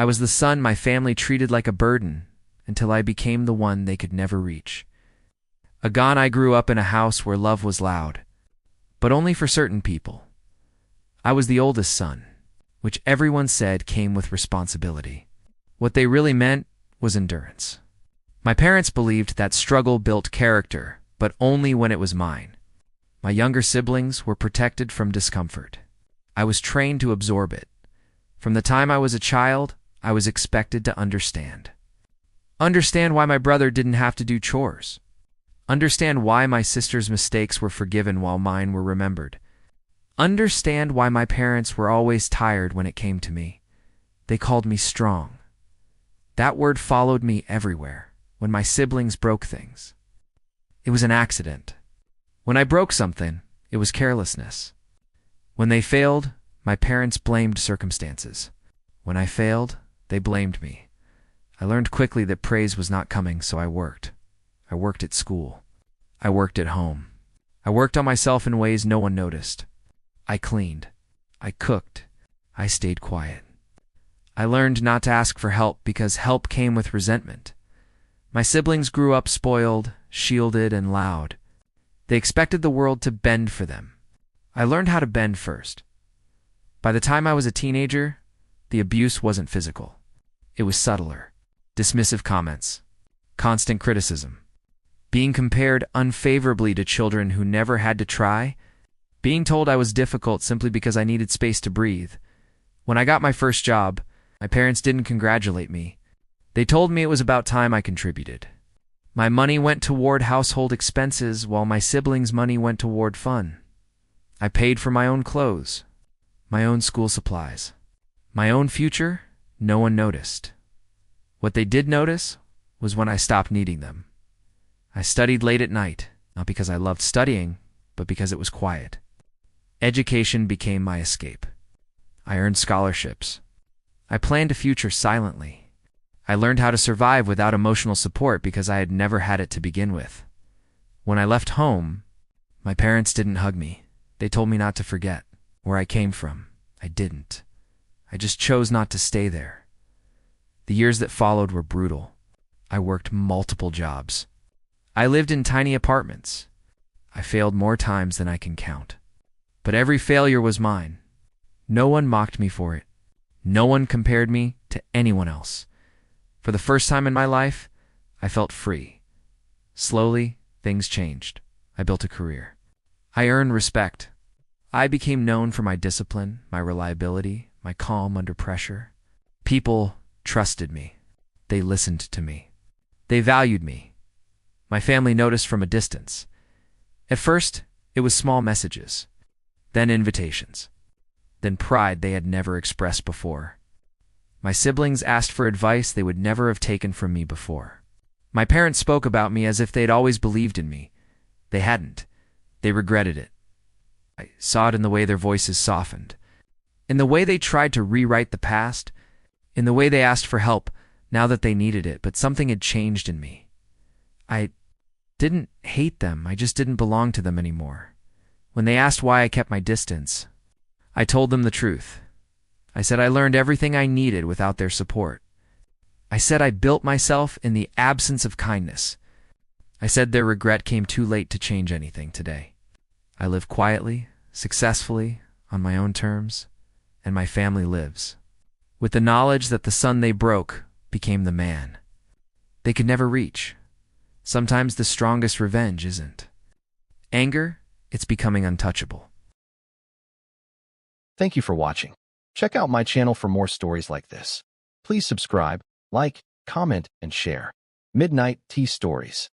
I was the son my family treated like a burden until I became the one they could never reach. Again, I grew up in a house where love was loud, but only for certain people. I was the oldest son, which everyone said came with responsibility. What they really meant was endurance. My parents believed that struggle built character, but only when it was mine. My younger siblings were protected from discomfort. I was trained to absorb it. From the time I was a child, I was expected to understand. Understand why my brother didn't have to do chores. Understand why my sister's mistakes were forgiven while mine were remembered. Understand why my parents were always tired when it came to me. They called me strong. That word followed me everywhere when my siblings broke things. It was an accident. When I broke something, it was carelessness. When they failed, my parents blamed circumstances. When I failed, they blamed me. I learned quickly that praise was not coming, so I worked. I worked at school. I worked at home. I worked on myself in ways no one noticed. I cleaned. I cooked. I stayed quiet. I learned not to ask for help because help came with resentment. My siblings grew up spoiled, shielded, and loud. They expected the world to bend for them. I learned how to bend first. By the time I was a teenager, the abuse wasn't physical. It was subtler. Dismissive comments. Constant criticism. Being compared unfavorably to children who never had to try. Being told I was difficult simply because I needed space to breathe. When I got my first job, my parents didn't congratulate me. They told me it was about time I contributed. My money went toward household expenses while my siblings' money went toward fun. I paid for my own clothes, my own school supplies. My own future, no one noticed. What they did notice was when I stopped needing them. I studied late at night, not because I loved studying, but because it was quiet. Education became my escape. I earned scholarships. I planned a future silently. I learned how to survive without emotional support because I had never had it to begin with. When I left home, my parents didn't hug me. They told me not to forget where I came from. I didn't. I just chose not to stay there. The years that followed were brutal. I worked multiple jobs. I lived in tiny apartments. I failed more times than I can count. But every failure was mine. No one mocked me for it. No one compared me to anyone else. For the first time in my life, I felt free. Slowly, things changed. I built a career. I earned respect. I became known for my discipline, my reliability, my calm under pressure. People trusted me. They listened to me. They valued me. My family noticed from a distance. At first, it was small messages, then invitations, then pride they had never expressed before. My siblings asked for advice they would never have taken from me before. My parents spoke about me as if they'd always believed in me. They hadn't. They regretted it. I saw it in the way their voices softened, in the way they tried to rewrite the past, in the way they asked for help now that they needed it, but something had changed in me. I didn't hate them, I just didn't belong to them anymore. When they asked why I kept my distance, I told them the truth. I said I learned everything I needed without their support. I said I built myself in the absence of kindness. I said their regret came too late to change anything today. I live quietly, successfully, on my own terms, and my family lives, with the knowledge that the son they broke became the man they could never reach. Sometimes the strongest revenge isn't anger, it's becoming untouchable. Thank you for watching. Check out my channel for more stories like this. Please subscribe, like, comment, and share. Midnight Tea Stories.